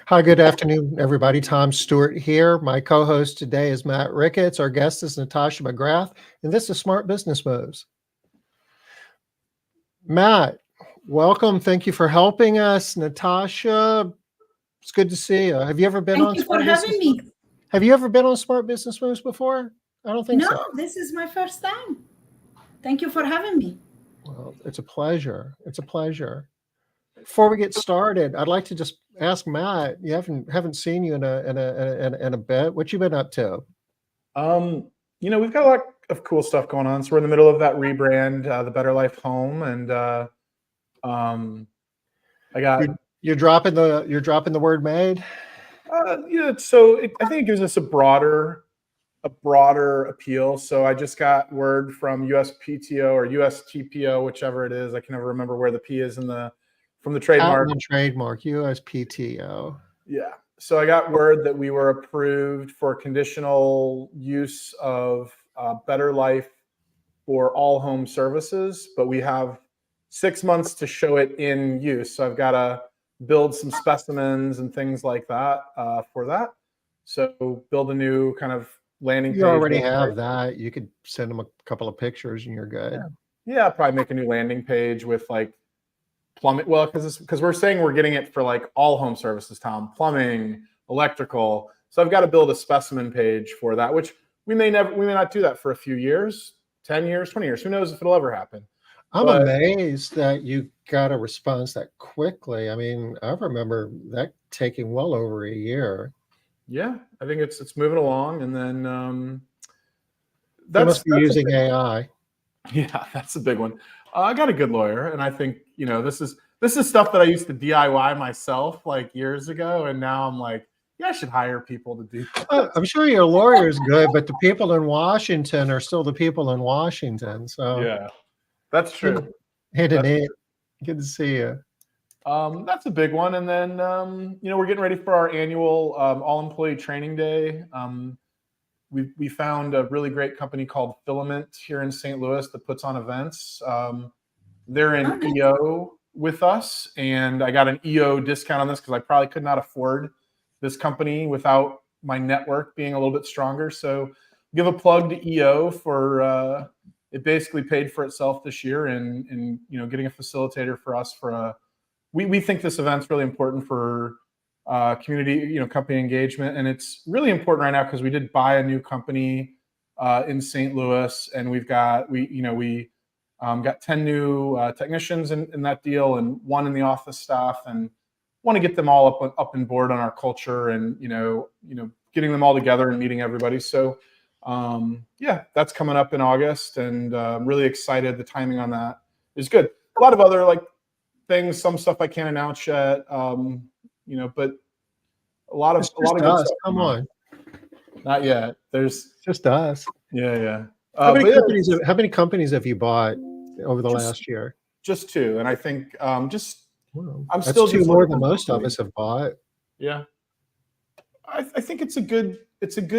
Hi, good afternoon, everybody. Tom Stewart here. My co-host today is Matt Ricketts. Our guest is Natasha Magrath, and this is Smart Business Moves. Matt, welcome. Thank you for helping us. Natasha, it's good to see you. Have you ever been Thank on you for Smart having Business? me. Have you ever been on Smart Business Moves before? I don't think No, so. this is my first time. Thank you for having me. Well, it's a pleasure. It's a pleasure. Before we get started, I'd like to just ask Matt. You haven't seen you in a bit. What you been up to? Um, we've got a lot of cool stuff going on. So we're in the middle of that rebrand, the Better Life Home, and um, I got You're dropping the word made. I think it gives us a broader appeal. So I just got word from USPTO or USTPO, whichever it is. I can never remember where the P is from the trademark. Patent and trademark, USPTO. Yeah. So I got word that we were approved for conditional use of Better Life for all home services, but we have 6 months to show it in use. So I've got to build some specimens and things like that for that. So build a new kind of landing page. You already have that. You could send them a couple of pictures and you're good. Yeah, probably make a new landing page with like plumbing. Well, because we're saying we're getting it for like all home services, Tom, plumbing, electrical. So I've got to build a specimen page for that, which we may not do that for a few years, 10 years, 20 years. Who knows if it'll ever happen. I'm amazed that you got a response that quickly. I mean, I remember that taking well over a year. Yeah, I think it's moving along, and then They must be using AI. Yeah, that's a big one. I got a good lawyer, and I think this is stuff that I used to DIY myself like years ago, and now I'm like, yeah, I should hire people to do that. I'm sure your lawyer is good, but the people in Washington are still the people in Washington. So yeah, that's true. Hey, Nate, good to see you. That's a big one, and then we're getting ready for our annual all-employee training day. We found a really great company called Filament here in St. Louis that puts on events. They're in EO with us, and I got an EO discount on this because I probably could not afford this company without my network being a little bit stronger. So give a plug to EO for it basically paid for itself this year, and getting a facilitator for us for we think this event's really important for community, company engagement, and it's really important right now because we did buy a new company in St. Louis, and we got 10 new technicians in that deal, and one in the office staff, and want to get them all up and board on our culture, and getting them all together and meeting everybody. So that's coming up in August, and I'm really excited. The timing on that is good. A lot of other things, some stuff I can't announce yet, but a lot of good stuff. Come on, not yet. There's just us. Yeah. How many companies have you bought over the last year? Just 2, and I think I'm that's still 2 more than most of us have bought. Yeah, I think it's a good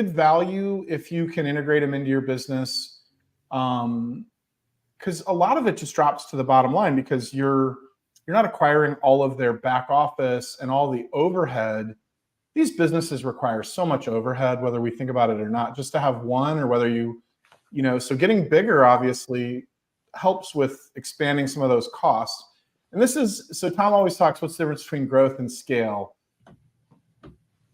value if you can integrate them into your business, because a lot of it just drops to the bottom line because you're not acquiring all of their back office and all the overhead. These businesses require so much overhead, whether we think about it or not, just to have one, or whether so getting bigger obviously helps with expanding some of those costs. And so Tom always talks, what's the difference between growth and scale?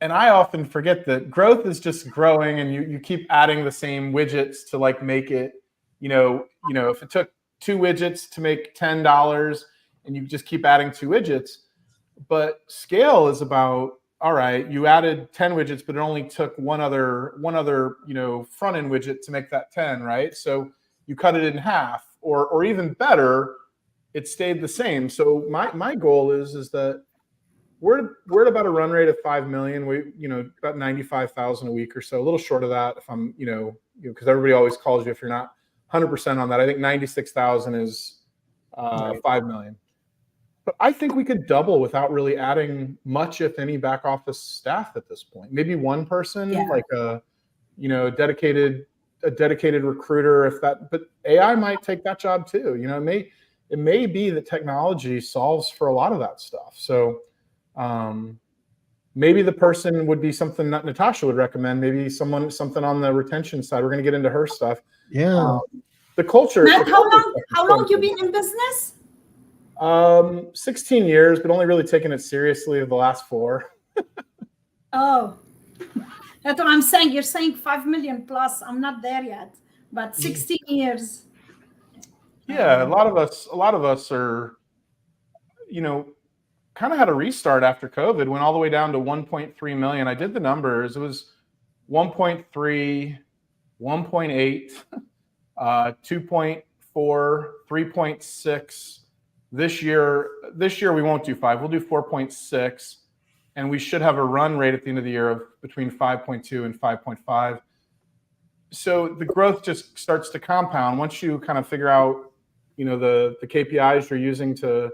And I often forget that growth is just growing, and you keep adding the same widgets to make it, if it took 2 widgets to make $10, and you just keep adding 2 widgets. But scale is about, all right, you added 10 widgets, but it only took one other front end widget to make that 10, right? So you cut it in half, or even better, it stayed the same. So my goal is that we're at about a run rate of 5 million. We about 95,000 a week or so, a little short of that if I'm because everybody always calls you if you're not 100% on that. I think 96,000 is 5 million. But I think we could double without really adding much, if any, back office staff at this point. Maybe one person, like a dedicated recruiter, if that. But AI might take that job too. It may be that technology solves for a lot of that stuff. So maybe the person would be something that Natasha would recommend. Maybe something on the retention side. We're going to get into her stuff. Yeah. The culture. Matt, the how culture long? stuff is How so long you important. been in business? 16 years, but only really taken it seriously the last 4. Oh, that's what I'm saying. You're saying 5 million plus. I'm not there yet, but 16 years. Yeah, a lot of us are, kind of had a restart after COVID, went all the way down to 1.3 million. I did the numbers. It was 1.3, 1.8, 2.4, 3.6. This year we won't do 5. We'll do 4.6, and we should have a run rate at the end of the year of between 5.2 and 5.5. So the growth just starts to compound once you kind of figure out, the KPIs you're using to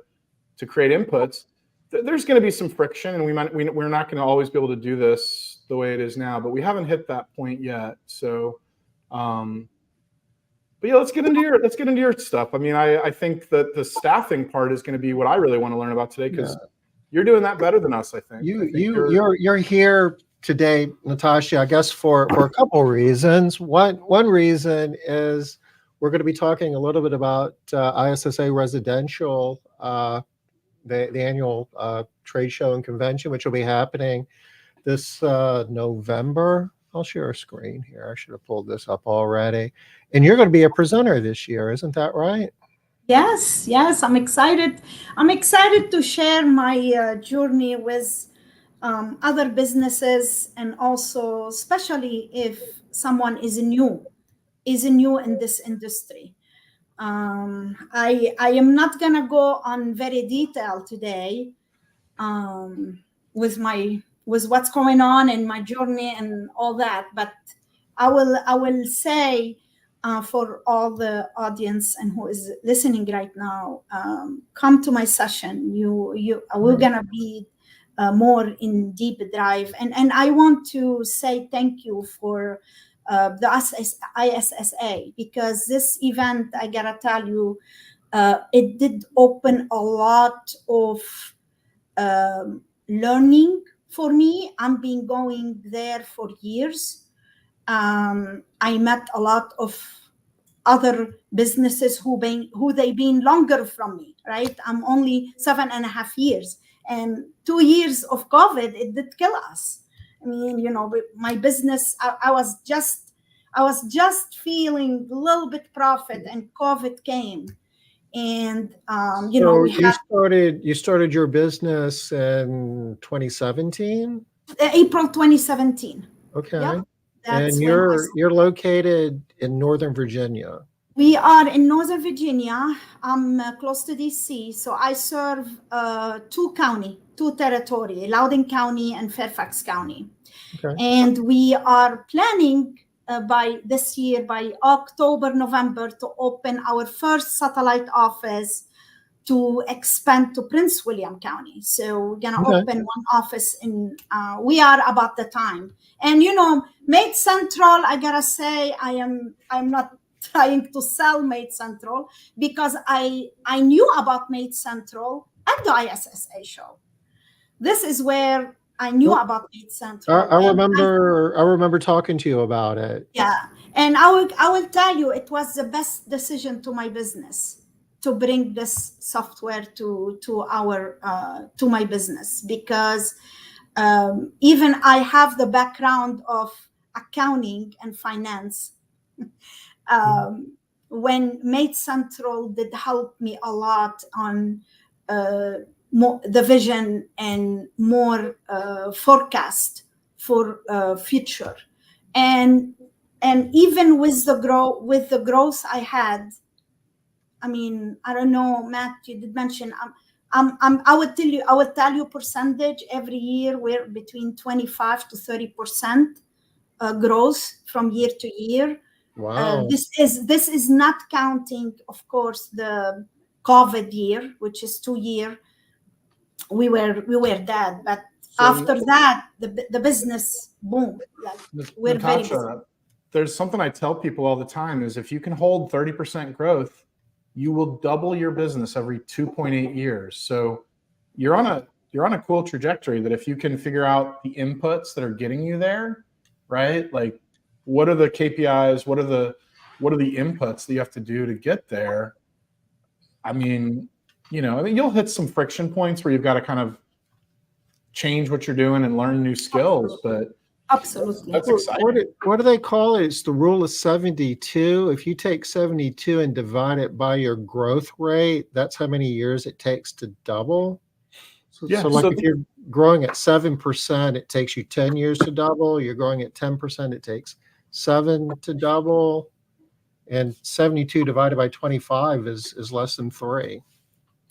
create inputs. There's going to be some friction, and we're not going to always be able to do this the way it is now, but we haven't hit that point yet. So, but yeah, let's get into your stuff. I mean, I think that the staffing part is going to be what I really want to learn about today, because you're doing that better than us. I think you're here today, Natasha, I guess for a couple of reasons. One reason is we're going to be talking a little bit about ISSA Residential, the annual trade show and convention, which will be happening this November. I'll share a screen here. I should have pulled this up already. And you're going to be a presenter this year, isn't that right? Yes, I'm excited. I'm excited to share my journey with other businesses, and also especially if someone is new in this industry. I am not gonna go on very detailed today with what's going on in my journey and all that, but I will say for all the audience and who is listening right now, come to my session. We're gonna be more in deep dive, and I want to say thank you for the ISSA, because this event, I gotta tell you, it did open a lot of learning for me. I've been going there for years. I met a lot of other businesses who they've been longer from me, right? I'm only 7.5 years, and 2 years of COVID, it did kill us. I mean, my business, I was just feeling a little bit profit, and COVID came. And you started your business in 2017? April 2017. Okay. Yeah, and you're located in Northern Virginia. We are in Northern Virginia. I'm close to DC, so I serve two territory, Loudoun County and Fairfax County. Okay. And we are planning by this year, by October, November, to open our first satellite office to expand to Prince William County. So we're gonna open one office we are about the time. And Maids Central, I gotta say, I'm not trying to sell Maids Central, because I knew about Maids Central at the ISSA show. This is where I knew about Maids Central. I remember talking to you about it. Yeah, and I will tell you, it was the best decision to my business to bring this software to my business, because even I have the background of accounting and finance. When Maids Central did help me a lot on the vision and more forecast for future, and even with the growth I had. I mean, I don't know, Matt, you did mention, I would tell you percentage every year, we're between 25 to 30% growth from year to year. Wow. This is not counting, of course, the COVID year, which is 2 years. We were dead, but after that, the business boom. We're Natasha, very busy. There's something I tell people all the time is, if you can hold 30% growth, you will double your business every 2.8 years. So you're on you're on a cool trajectory that if you can figure out the inputs that are getting you there, right? Like, what are the KPIs? What are the inputs that you have to do to get there? I mean, you'll hit some friction points where you've got to kind of change what you're doing and learn new skills, but Absolutely. that's exciting. What do they call it? It's the rule of 72. If you take 72 and divide it by your growth rate, that's how many years it takes to double. So if you're growing at 7%, it takes you 10 years to double. You're growing at 10%, it takes 7 to double. And 72 divided by 25 is less than 3.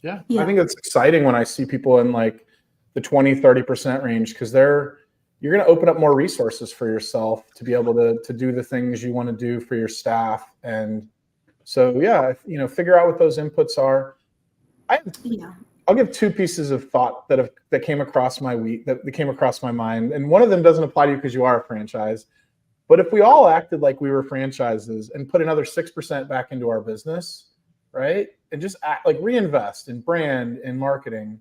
Yeah. I think it's exciting when I see people in like the 20-30% range, because you're going to open up more resources for yourself to be able to do the things you want to do for your staff. And so, figure out what those inputs are. I'll give 2 pieces of thought that came across my mind. And one of them doesn't apply to you because you are a franchise. But if we all acted like we were franchises and put another 6% back into our business, right? And just reinvest in brand and marketing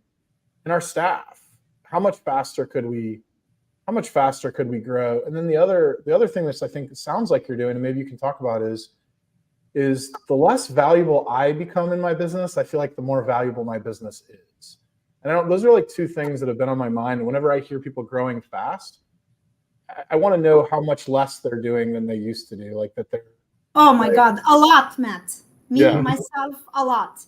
and our staff, how much faster could we grow? And then the other thing that I think it sounds like you're doing, and maybe you can talk about, is the less valuable I become in my business, I feel like the more valuable my business is. And those are like 2 things that have been on my mind. And whenever I hear people growing fast, I want to know how much less they're doing than they used to do. Like that they're. Oh my God, a lot, Matt. Myself, a lot.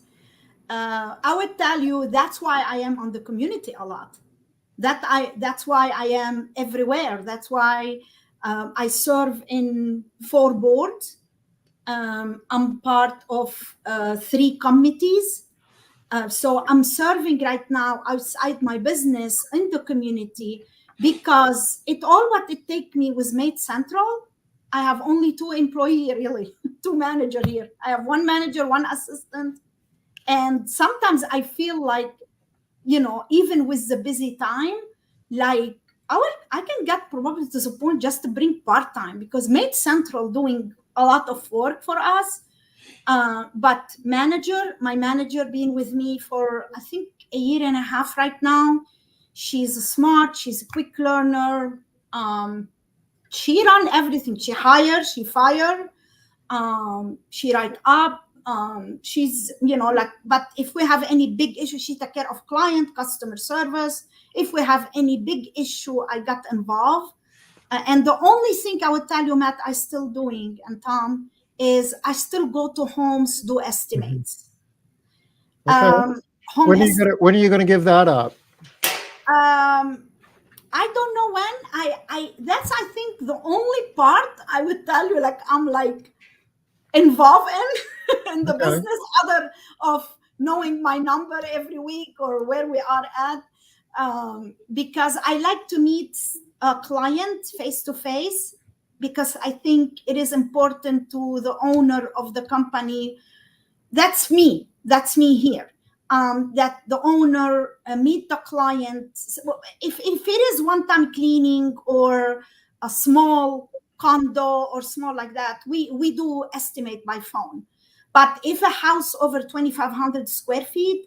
I would tell you that's why I am on the community a lot. That's why I am everywhere. That's why I serve in 4 boards. I'm part of 3 committees. So I'm serving right now outside my business in the community, because what it take me was Maids Central. I have only 2 employees, really, 2 managers here. I have 1 manager, 1 assistant. And sometimes I feel like, even with the busy time, like I can get probably to the point just to bring part-time, because Maids Central doing a lot of work for us. But my manager being with me for, I think, 1.5 years right now. She's smart. She's a quick learner. She run everything. She hire, she fire, she write up. She's, but if we have any big issue, she take care of client, customer service. If we have any big issue, I got involved. And the only thing I would tell you, Matt, I still doing, and Tom, is I still go to homes, do estimates. Okay. When are you gonna give that up? I don't know when. That's, I think, the only part I would tell you, like, I'm like involved in the business, other of knowing my number every week or where we are at, because I like to meet a client face to face, because I think it is important to the owner of the company. That's me here. That the owner meet the client. If it is one-time cleaning or a small condo or small like that, we do estimate by phone. But if a house over 2,500 square feet,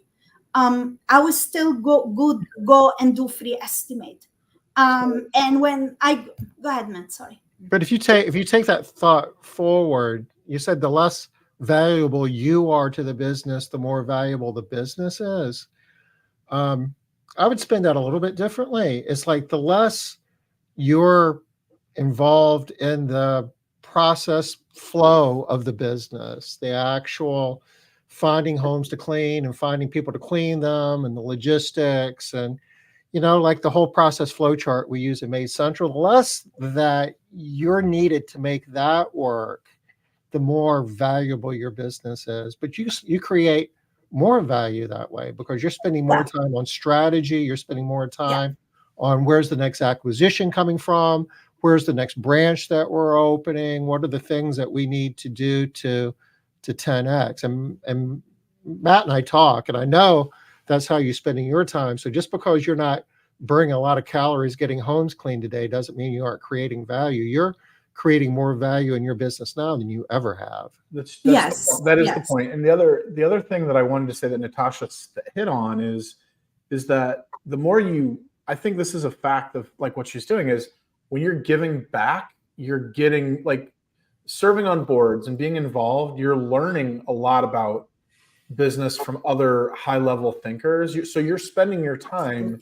I will still go and do free estimate. And when go ahead, man. Sorry. But if you take that thought forward, you said the less valuable you are to the business, the more valuable the business is. I would spin that a little bit differently. It's like the less you're involved in the process flow of the business, the actual finding homes to clean and finding people to clean them, and the logistics, and like the whole process flow chart we use in Maids Central, the less that you're needed to make that work, the more valuable your business is. But you create more value that way, because you're spending more time on strategy. You're spending more time on where's the next acquisition coming from, where's the next branch that we're opening, what are the things that we need to do to 10x. And Matt and I talk, and I know that's how you're spending your time. So just because you're not burning a lot of calories getting homes cleaned today doesn't mean you aren't creating value. You're creating more value in your business now than you ever have. That is the point. And the other thing that I wanted to say that Natasha hit on is that the more I think this is a fact of like what she's doing is when you're giving back, you're getting like serving on boards and being involved, you're learning a lot about business from other high level thinkers. So you're spending your time,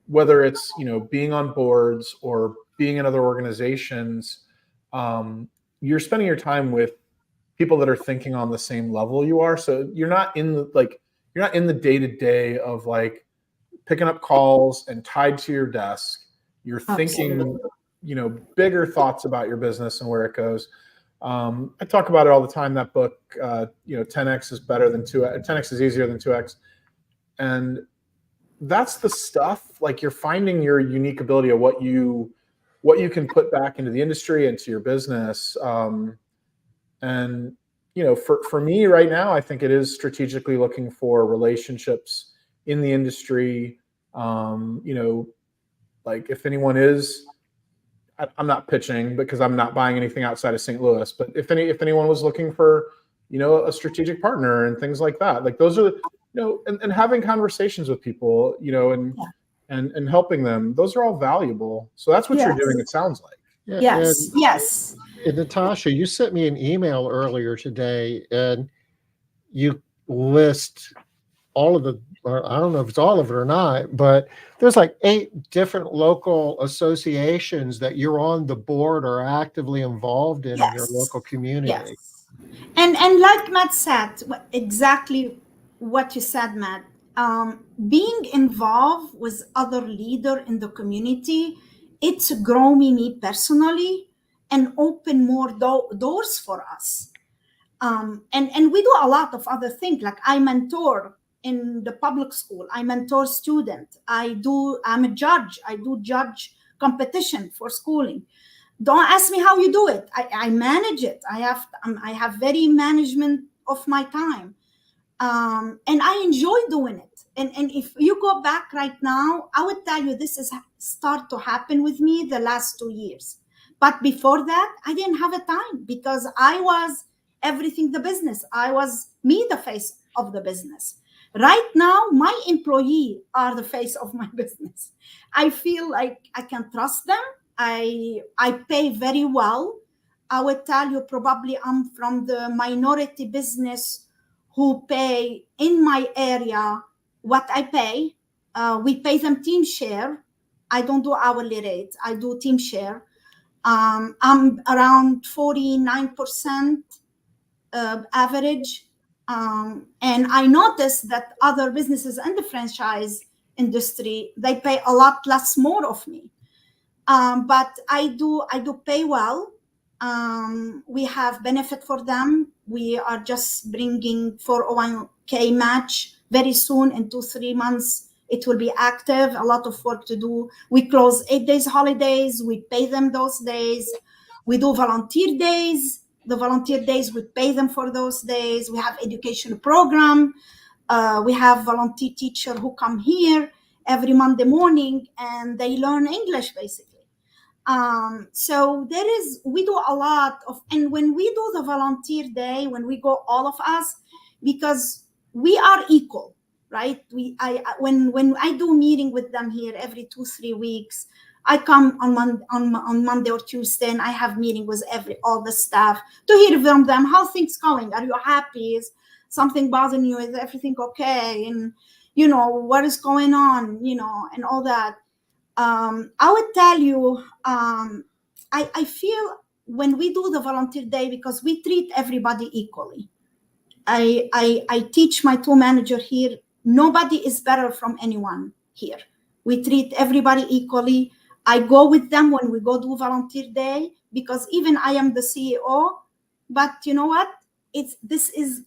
whether it's, being on boards or being in other organizations, you're spending your time with people that are thinking on the same level you are. So you're not in the day to day of like picking up calls and tied to your desk. You're thinking, bigger thoughts about your business and where it goes. I talk about it all the time. That book, 10x is better than 2x. 10x is easier than 2x, and that's the stuff. Like you're finding your unique ability of what you can put back into the industry, into your business. And for me right now, I think it is strategically looking for relationships in the industry. Like if anyone is, I'm not pitching because I'm not buying anything outside of St. Louis, but if anyone was looking for, a strategic partner and things like that, like those are, and having conversations with people, and helping them, those are all valuable. So that's what you're doing. It sounds like. Yeah, Yes. And Natasha, you sent me an email earlier today, and you list all of I don't know if it's all of it or not, but there's like 8 different local associations that you're on the board or actively involved in your local community. Yes. And like Matt said, exactly what you said, Matt. Being involved with other leaders in the community, it's grown me personally and open more doors for us. And we do a lot of other things. Like I mentor in the public school. I mentor students. I'm a judge. I do judge competition for schooling. Don't ask me how you do it. I manage it. I have very management of my time. And I enjoy doing it. And if you go back right now, I would tell you this is start to happen with me the last 2 years. But before that, I didn't have a time because I was everything the business. I was the face of the business. Right now, my employees are the face of my business. I feel like I can trust them. I pay very well. I would tell you probably I'm from the minority business who pay in my area what I pay. We pay them team share. I don't do hourly rate. I do team share. I'm around 49% average. And I noticed that other businesses in the franchise industry, they pay a lot less more of me. But I do pay well. We have benefit for them. We are just bringing 401k match very soon. In 2-3 months, it will be active. A lot of work to do. We close 8 days holidays. We pay them those days. We do volunteer days. The volunteer days, we pay them for those days. We have education program. We have volunteer teacher who come here every Monday morning and they learn English basically. So we do a lot of, and when we do the volunteer day, when we go all of us, because we are equal, right? When I do meeting with them here every 2-3 weeks, I come on Monday or Tuesday, and I have meeting with all the staff to hear from them how things going. Are you happy? Is something bothering you? Is everything okay? And what is going on? And all that. I would tell you, I feel when we do the volunteer day, because we treat everybody equally. I teach my 2 managers here. Nobody is better from anyone here. We treat everybody equally. I go with them when we go do volunteer day because even I am the CEO, but you know what? This is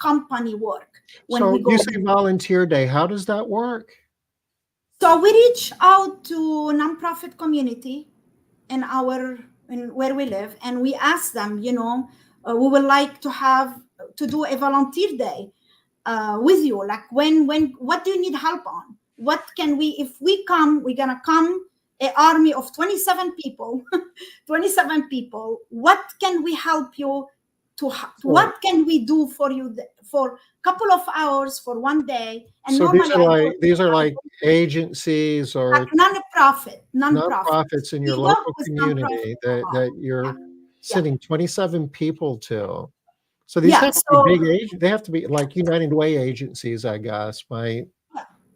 company work. So you say volunteer day. How does that work? So we reach out to nonprofit community in where we live, and we ask them, we would like to do a volunteer day with you. Like what do you need help on? What can if we come, we're gonna come an army of 27 people, 27 people. What can we help you what can we do for you for a couple of hours, for one day. And so normally these are like agencies or like nonprofits nonprofits in your we work local with community that you're sending 27 people to. So these have to be big they have to be like United Way agencies, I guess, might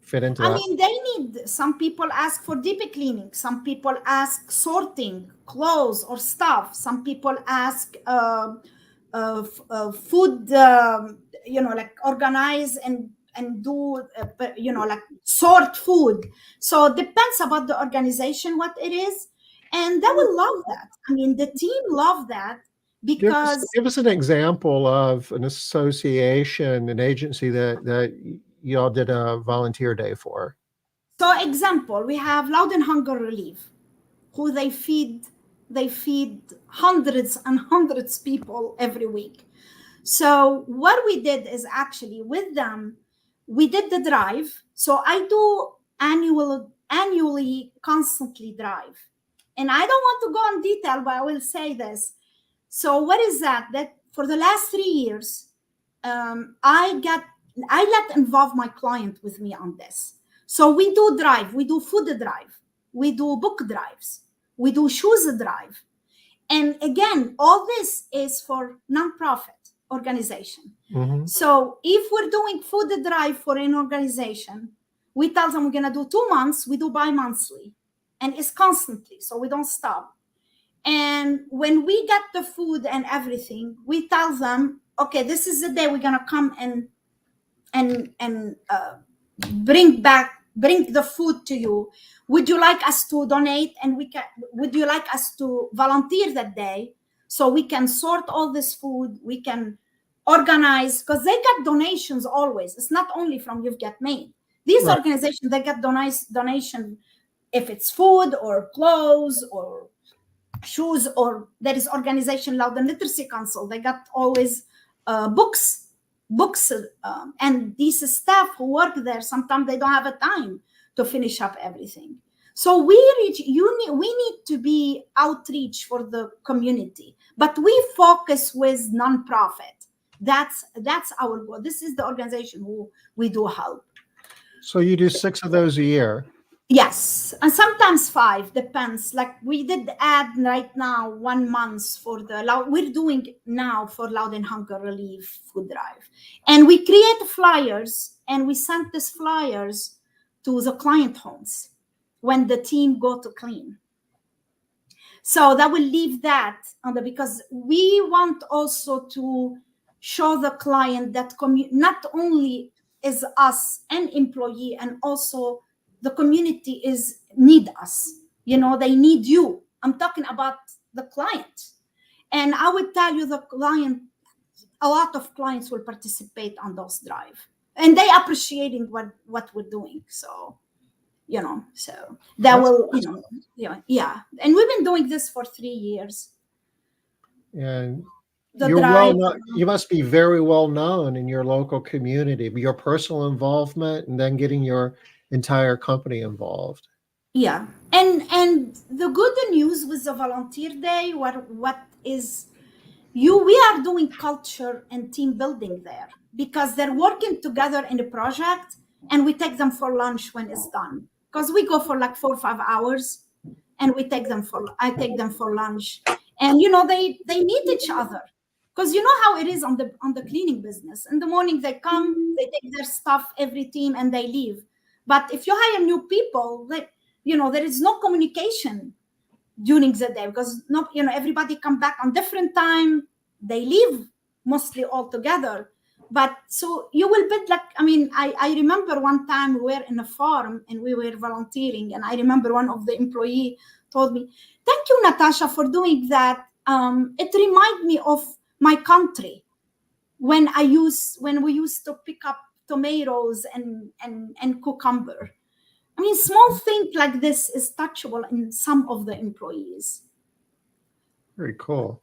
fit into that. I mean, they need, some people ask for deep cleaning, some people ask sorting clothes or stuff, some people ask food, like organize and do, like sort food. So it depends about the organization, what it is. And they will love that. I mean, the team love that because... Give us an example of an association, an agency that y'all did a volunteer day for. So example, we have Loud and Hunger Relief, who they feed hundreds and hundreds of people every week. So what we did is actually with them, we did the drive. So I do annually constantly drive. And I don't want to go in detail, but I will say this. So what is that? That for the last 3 years, I let involve my client with me on this. So we do drive, we do food drive, we do book drives, we do shoes drive. And again, all this is for nonprofit organization. Mm-hmm. So if we're doing food drive for an organization, we tell them we're going to do 2 months, we do bi-monthly, and it's constantly, so we don't stop. And when we get the food and everything, we tell them, okay, this is the day we're going to come and bring the food to you. Would you like us to donate? And would you like us to volunteer that day so we can sort all this food? We can organize, because they get donations always. It's not only from You've Get Made. These organizations, they get donation if it's food or clothes or shoes, or there is organization Loud and Literacy Council. They got always books, and these staff who work there, sometimes they don't have a time to finish up everything. So we need to be outreach for the community, but we focus with nonprofit. That's our goal. This is the organization who we do help. So you do 6 of those a year? Yes, and sometimes 5, depends. Like we did add right now 1 month for we're doing now for Loud and Hunger Relief food drive. And we create flyers and we send these flyers to the client homes when the team go to clean. So that will leave that because we want also to show the client that not only is us an employee, and also the community need us. They need you. I'm talking about the client. And I would tell you, the client, a lot of clients will participate on those drive, and they appreciating what we're doing. So, so that will, yeah. And we've been doing this for 3 years. And you must be very well known in your local community, your personal involvement, and then getting your entire company involved. Yeah, and the good news with the volunteer day, we are doing culture and team building there, because they're working together in the project, and we take them for lunch when it's done, because we go for like 4 or 5 hours, and I take them for lunch, and they need each other, because you know how it is on the cleaning business. In the morning they come, they take their stuff, every team, and they leave. But if you hire new people, there is no communication during the day, because everybody come back on different time. They leave mostly all together. But so you will bet I remember one time we were in a farm and we were volunteering, and I remember one of the employee told me, "Thank you, Natasha, for doing that. It reminded me of my country when we used to pick up tomatoes and cucumber." I mean, small thing like this is touchable in some of the employees. Very cool.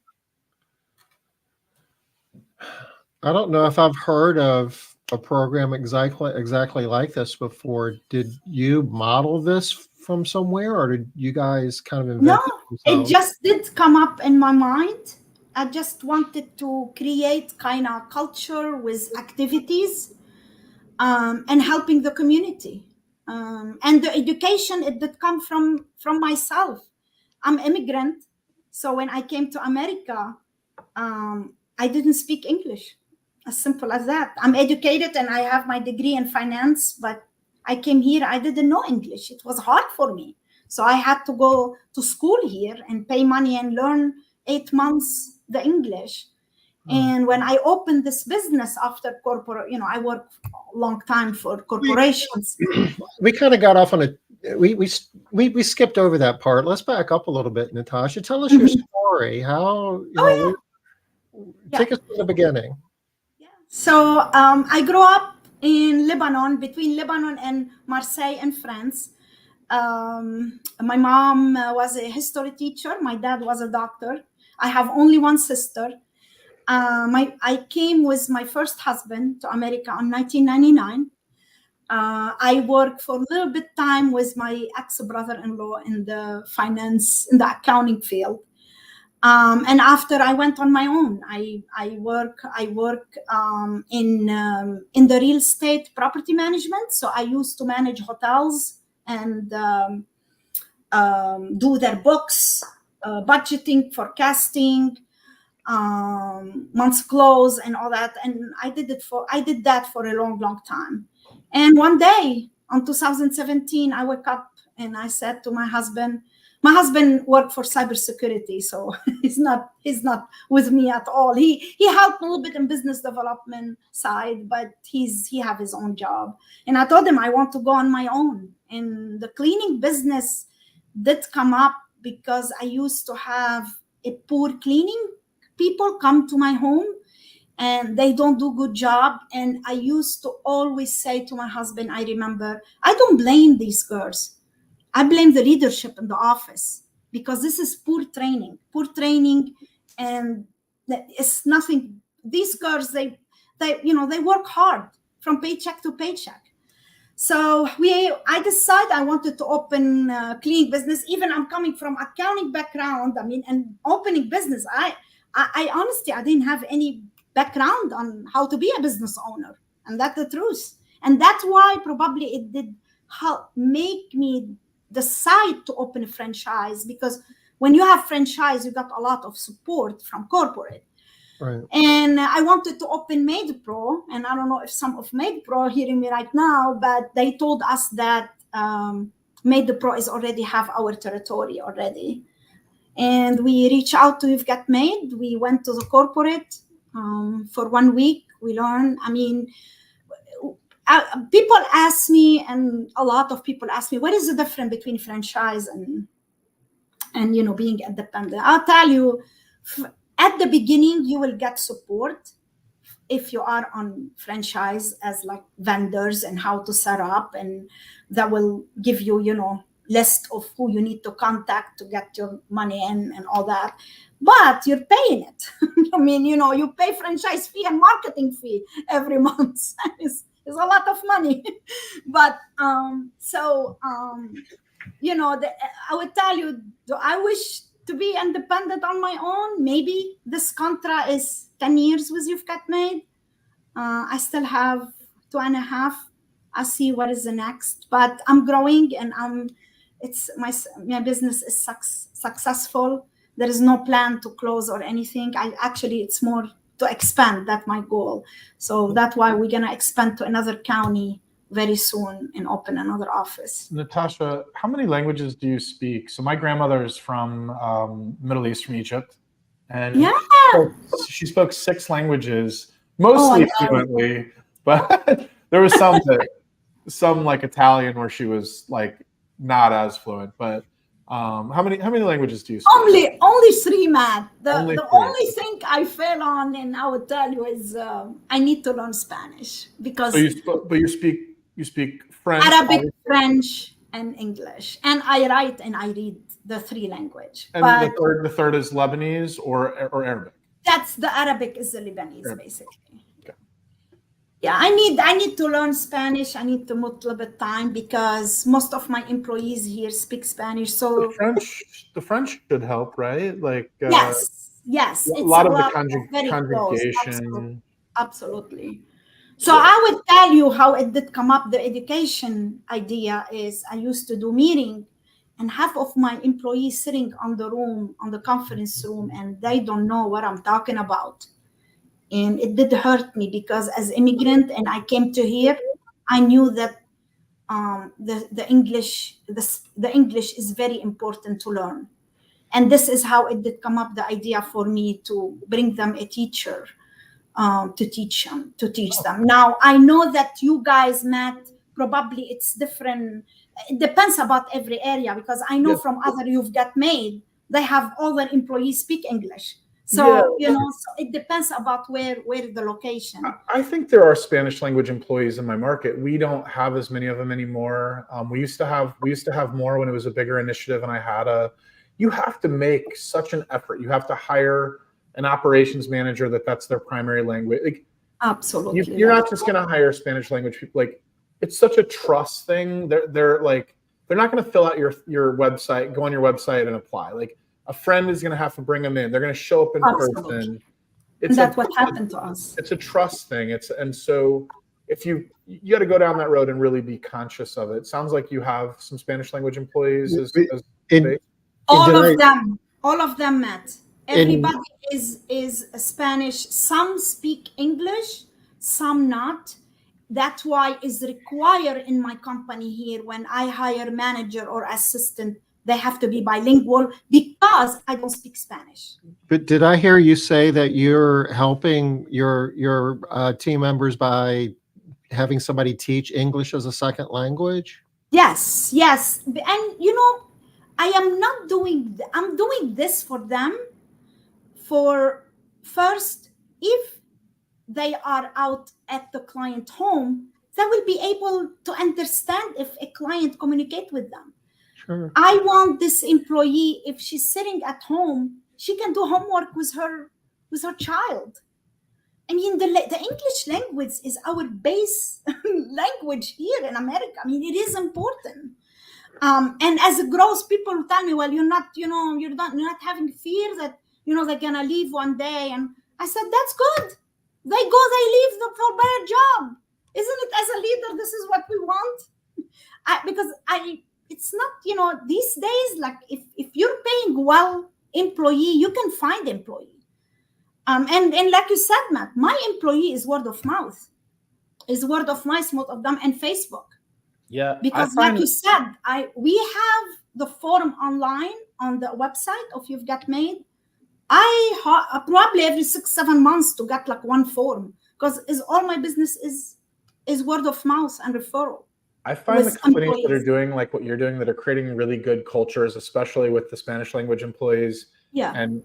I don't know if I've heard of a program exactly like this before. Did you model this from somewhere, or did you guys kind of invent it yourselves? It just did come up in my mind. I just wanted to create kind of culture with activities and helping the community. And the education, it did come from myself. I'm immigrant, so when I came to America, I didn't speak English. As simple as that. I'm educated and I have my degree in finance, but I came here, I didn't know English. It was hard for me. So I had to go to school here and pay money and learn 8 months the English. And when I opened this business after corporate, I worked a long time for corporations. We kind of got off on we skipped over that part. Let's back up a little bit, Natasha. Tell us your story. How, take us to the beginning. Yeah. So I grew up in Lebanon, between Lebanon and Marseille in France. My mom was a history teacher. My dad was a doctor. I have only one sister. I came with my first husband to America in 1999. I worked for a little bit time with my ex-brother-in-law in the finance, in the accounting field. And after I went on my own, I work in the real estate property management. So I used to manage hotels and do their books, budgeting, forecasting, months close and all that. And I did that for a long time. And one day in 2017, I woke up and I said to my husband worked for cybersecurity, so he's not with me at all. He helped a little bit in business development side, but he have his own job. And I told him I want to go on my own. And the cleaning business did come up because I used to have a poor cleaning people come to my home and they don't do good job. And I used to always say to my husband, I remember, I don't blame these girls. I blame the leadership in the office because this is poor training, and it's nothing. These girls, they work hard from paycheck to paycheck. So I decided I wanted to open a cleaning business. Even I'm coming from accounting background. And opening business, I honestly, I didn't have any background on how to be a business owner, and that's the truth. And that's why probably it did help make me decide to open a franchise, because when you have franchise, you got a lot of support from corporate. Right. And I wanted to open Maids Pro, and I don't know if some of Maids Pro are hearing me right now, but they told us that Maids Pro is already have our territory already. And we reached out to You've Got Maid. We went to the corporate for 1 week. We learned, people ask me, and a lot of people ask me, what is the difference between franchise and being independent? I'll tell you, at the beginning, you will get support if you are on franchise as like vendors and how to set up, and that will give you, list of who you need to contact to get your money in and all that. But you're paying it. You pay franchise fee and marketing fee every month. It's a lot of money. But I would tell you, do I wish to be independent on my own? Maybe this contract is 10 years with You've Got Maid. I still have 2.5. I see what is the next, but I'm growing, and it's my business is successful. There is no plan to close or anything. It's more to expand. That's my goal. So that's why we're gonna expand to another county very soon and open another office. Natasha, how many languages do you speak? So my grandmother is from Middle East, from Egypt, and she spoke 6 languages, mostly fluently, but there was some like Italian where she was like not as fluent. But how many languages do you speak? Only 3, Matt. The Only only thing I fail on, and I would tell you, is I need to learn Spanish, because you speak French, Arabic, French, and English, and I write and I read the 3 language. And but the third is Lebanese or Arabic. That's the Arabic is the Lebanese, Arabic. basically. Okay. Yeah, I need to learn Spanish. I need to put a little bit time, because most of my employees here speak Spanish. So The French should help, right? Like yes, Yes, A it's lot of the very close. congregation. Absolutely. So I would tell you how it did come up. The education idea is I used to do meeting, and half of my employees sitting on the conference room, and they don't know what I'm talking about. And it did hurt me because as immigrant and I came to here, I knew that the English is very important to learn. And this is how it did come up, the idea for me to bring them a teacher to teach them. Now I know that you guys met, probably it's different. It depends about every area, because I know from other you've got made, they have all their employees speak English. So so it depends about where the location. I think there are Spanish language employees in my market. We don't have as many of them anymore. We used to have more when it was a bigger initiative, and you have to make such an effort. You have to hire an operations manager that's their primary language. Like, absolutely, you're not just going to hire Spanish language people. Like, it's such a trust thing. They're not going to fill out your website, go on your website and apply. Like, a friend is going to have to bring them in. They're going to show up in person. That's what happened to us. It's a trust thing. So if you got to go down that road and really be conscious of it. It sounds like you have some Spanish language employees. All of them met. Everybody is Spanish. Some speak English, some not. That's why it's required in my company here, when I hire manager or assistant, they have to be bilingual, because I don't speak Spanish. But did I hear you say that you're helping your team members by having somebody teach English as a second language? Yes. And I'm doing this for them. For first, if they are out at the client home, they will be able to understand if a client communicate with them. Sure. I want this employee, if she's sitting at home, she can do homework with her child. I mean, the English language is our base language here in America. I mean, it is important. And as it grows, people tell me, well, you're not having fear that, they're gonna leave one day. And I said, that's good. They leave for a better job. Isn't it? As a leader, this is what we want. It's not, these days, like if you're paying well employee, you can find employee. And like you said, Matt, my employee is word of mouth. Most of them, and Facebook. Yeah. Because like you said, we have the forum online on the website of You've Got Made. I probably every 6-7 months to get like one forum, because all my business is word of mouth and referral. I find the companies that are doing like what you're doing, that are creating really good cultures, especially with the Spanish language employees, and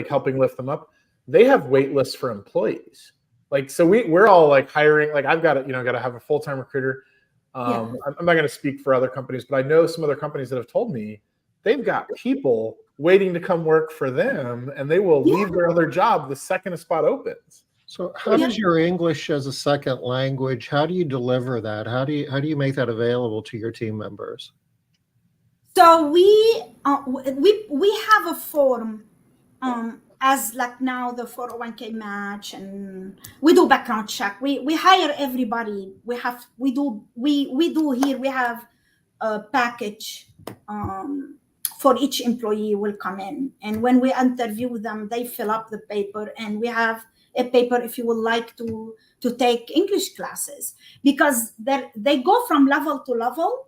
helping lift them up. They have wait lists for employees. Like, so we're all like hiring. Like, I've got to have a full-time recruiter. I'm not going to speak for other companies, but I know some other companies that have told me they've got people waiting to come work for them, and they will leave their other job the second a spot opens. So how does your English as a second language, how do you deliver that? How do you make that available to your team members? So we have a form, as like now the 401k match, and we do background check. We hire everybody. We do here. We have a package for each employee will come in, and when we interview them, they fill up the paper, and we have a paper if you would like to take English classes, because they go from level to level,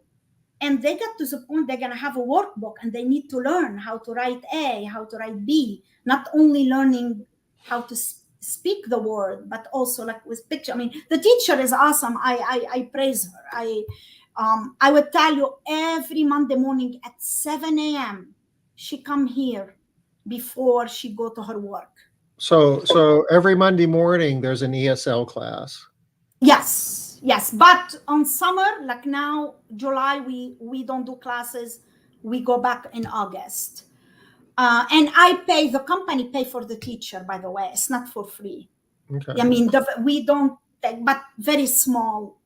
and they get to the point they're going to have a workbook, and they need to learn how to write A, how to write B, not only learning how to speak the word, but also like with picture. I mean, the teacher is awesome. I praise her. I would tell you, every Monday morning at 7 a.m. she come here before she go to her work. So every Monday morning there's an ESL class. Yes. But on summer, like now, July, we don't do classes. We go back in August. And the company pay for the teacher, by the way. It's not for free. Okay. I mean, we don't take, but very small,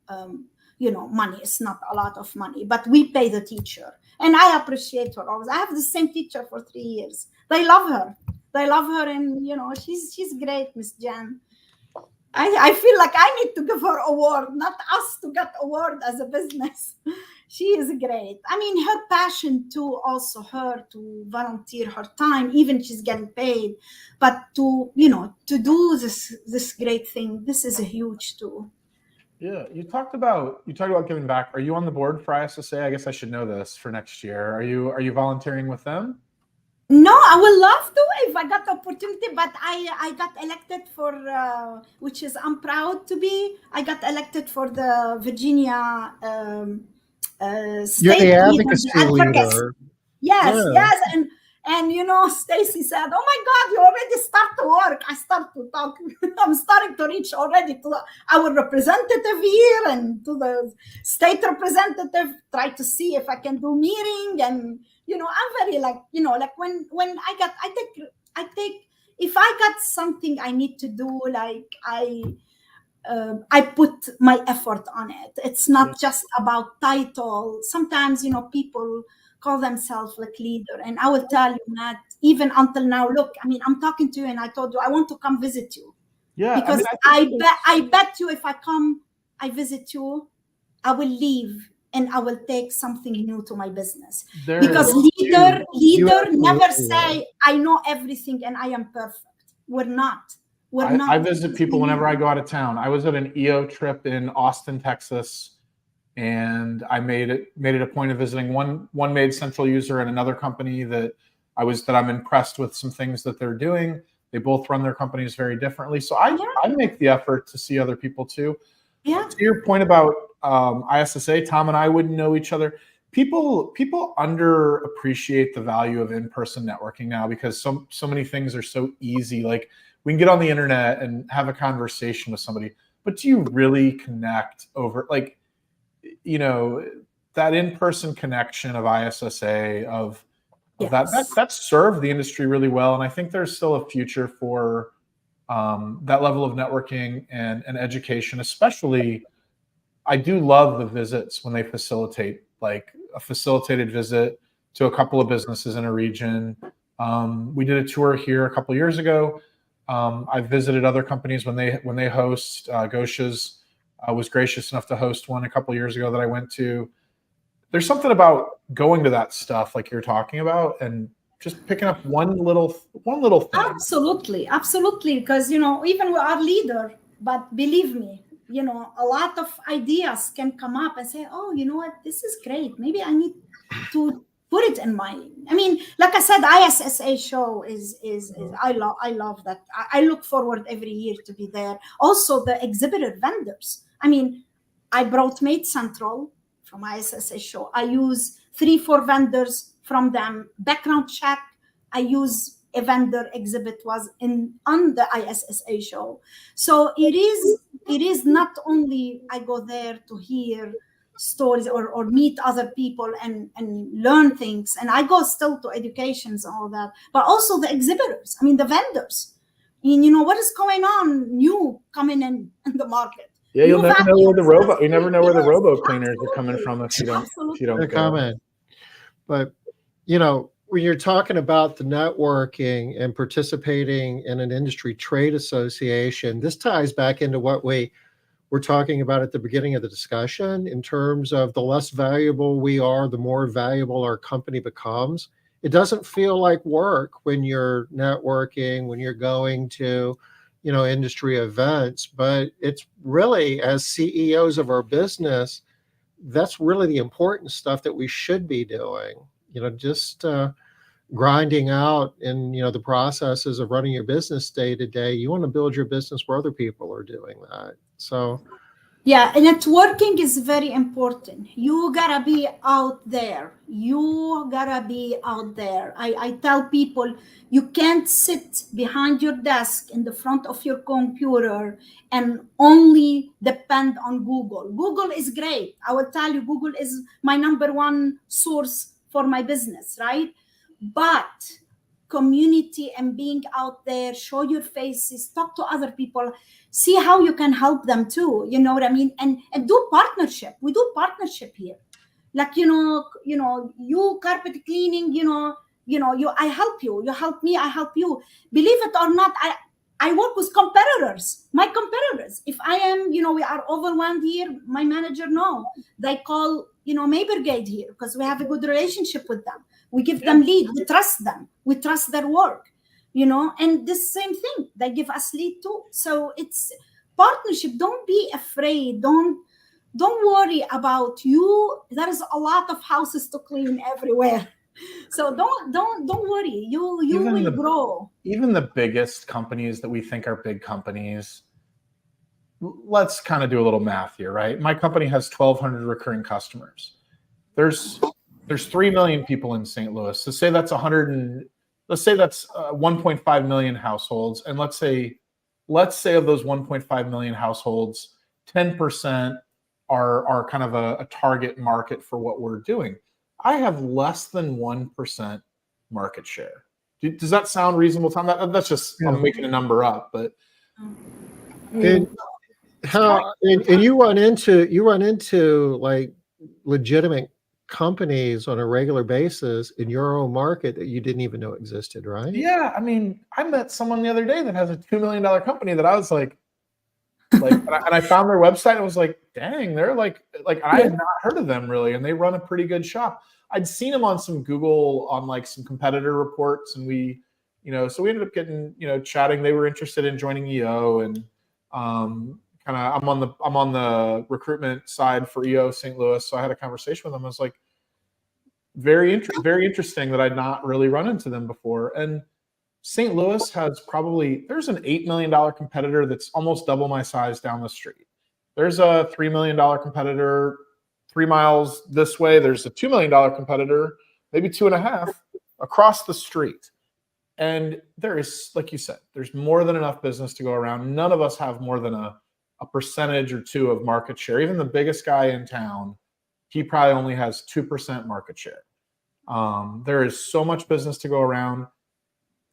money. It's not a lot of money, but we pay the teacher. And I appreciate her always. I have the same teacher for 3 years. They love her. They love her, and she's great, Miss Jen. I feel like I need to give her award, not us to get award as a business. She is great. I mean, her passion too, also her to volunteer her time, even she's getting paid, but to do this great thing. This is a huge too. Yeah, you talked about giving back. Are you on the board for ISSA? I guess I should know this for next year. Are you volunteering with them? No, I would love to if I got the opportunity, but I got elected for, which is I'm proud to be. I got elected for the Virginia state. You're the advocacy leader. Yes, Yeah. yes, and Stacy said, "Oh my God, you already start to work." I start to talk. I'm starting to reach already to our representative here and to the state representative. Try to see if I can do meeting, and I'm very like when I take if I got something I need to do, like I put my effort on it. It's not just about title. Sometimes people call themselves like leader, and I will tell you, Matt, even until now, look, I mean, I'm talking to you and I told you I want to come visit you. Yeah, because I bet you if I come, I visit you, I will leave and I will take something new to my business. Because leader never say I know everything and I am perfect. We're not. I visit people whenever I go out of town. I was at an EO trip in Austin, Texas, and I made it a point of visiting one Maids Central user and another company that I'm impressed with some things that they're doing. They both run their companies very differently, so I make the effort to see other people too. Yeah. To your point about ISSA, Tom and I wouldn't know each other. People underappreciate the value of in-person networking now because so many things are so easy. Like, we can get on the internet and have a conversation with somebody, but do you really connect over, like, that in-person connection of ISSA of that served the industry really well. And I think there's still a future for that level of networking and education, especially. I do love the visits when they facilitate, like a facilitated visit to a couple of businesses in a region. We did a tour here a couple of years ago. I've visited other companies when they host. Gosha's was gracious enough to host one a couple of years ago that I went to. There's something about going to that stuff like you're talking about and just picking up one little thing. Absolutely. Because even we are leader, but believe me, a lot of ideas can come up and say, oh, you know what, this is great. Maybe I need to put it in my, I mean, like I said, ISSA show is I love that. I look forward every year to be there. Also the exhibitor vendors. I mean, I brought Maids Central from ISSA show. I use 3-4 vendors from them. Background check. I use a vendor exhibit was on the ISSA show. So it is not only I go there to hear stories or meet other people and learn things, and I go still to educations and all that, but also the exhibitors. I mean, the vendors. I mean, what is going on new coming in the market. Yeah, you'll never know where the robo cleaners are coming from if you don't comment. But when you're talking about the networking and participating in an industry trade association, this ties back into what we were talking about at the beginning of the discussion in terms of the less valuable we are, the more valuable our company becomes. It doesn't feel like work when you're networking, when you're going to, industry events, but it's really, as CEOs of our business, that's really the important stuff that we should be doing. Just grinding out in the processes of running your business day to day. You want to build your business where other people are doing that. So yeah, networking is very important. You gotta be out there. I tell people, you can't sit behind your desk in the front of your computer and only depend on Google. Google is great. I will tell you, Google is my number one source for my business, right? But community and being out there, show your faces, talk to other people, see how you can help them too. You know what I mean? And do partnership. We do partnership here. Like, you carpet cleaning, I help you, you help me, I help you. Believe it or not, I work with competitors, my competitors. If I am, we are overwhelmed here, my manager they call, May Brigade here, because we have a good relationship with them. We give them lead, we trust them, we trust their work, and the same thing, they give us lead too. So it's partnership. Don't be afraid. Don't worry about you. There is a lot of houses to clean everywhere. So don't worry. You will grow. Even the biggest companies that we think are big companies, let's kind of do a little math here, right? My company has 1,200 recurring customers. There's 3 million people in St. Louis. So say that's 1.5 million households, and let's say of those 1.5 million households, 10% are kind of a target market for what we're doing. I have less than 1% market share. Does that sound reasonable, Tom? That's just, I'm making a number up, but. And you run into like legitimate companies on a regular basis in your own market that you didn't even know existed, right? Yeah, I mean, I met someone the other day that has a $2 million company that I was like, and I found their website and I was like, dang, they're like I had not heard of them really, and they run a pretty good shop. I'd seen them on some Google, on like some competitor reports, and we, so we ended up getting, chatting. They were interested in joining EO, and kind of I'm on the recruitment side for EO St. Louis, so I had a conversation with them. I was like, very interesting that I'd not really run into them before. And St. Louis has there's an $8 million competitor that's almost double my size down the street. There's a $3 million competitor 3 miles this way. There's a $2 million competitor, maybe 2.5 across the street. And there is, like you said, there's more than enough business to go around. None of us have more than a percentage or 2 of market share. Even the biggest guy in town, he probably only has 2% market share. There is so much business to go around.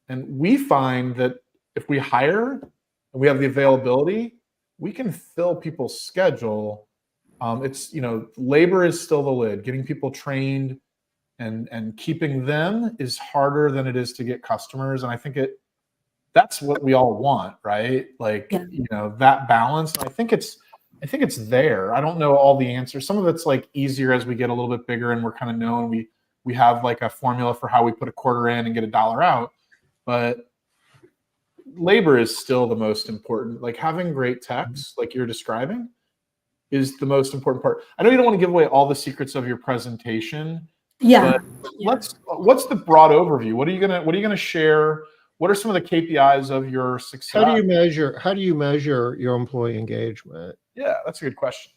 And we find that if we hire and we have the availability, we can fill people's schedule. It's, labor is still the lid. Getting people trained and keeping them is harder than it is to get customers. And I think that's what we all want, right? Like, that balance. And I think it's there. I don't know all the answers. Some of it's like easier as we get a little bit bigger and we're kind of known. We have like a formula for how we put a quarter in and get $1 out. But labor is still the most important. Like having great techs, like you're describing, is the most important part. I know you don't want to give away all the secrets of your presentation. Yeah. But what's the broad overview? What are you gonna share? What are some of the KPIs of your success? How do you measure your employee engagement? Yeah, that's a good question.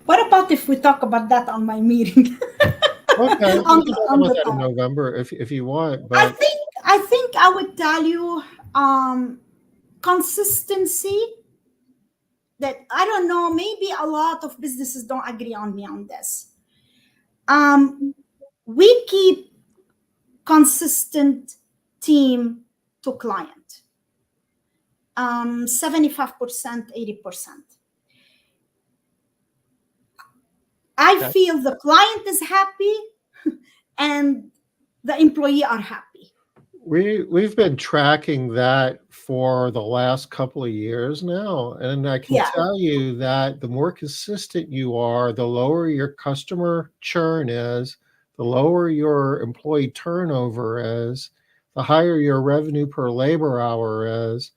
What about if we talk about that on my meeting? Okay, we can talk about that in November if you want. But I think I would tell you consistency. That I don't know, maybe a lot of businesses don't agree on me on this. We keep consistent team to client. 75%, 80%. I feel the client is happy and the employee are happy. We've been tracking that for the last couple of years now, and I can tell you that the more consistent you are, the lower your customer churn is, the lower your employee turnover is, the higher your revenue per labor hour is.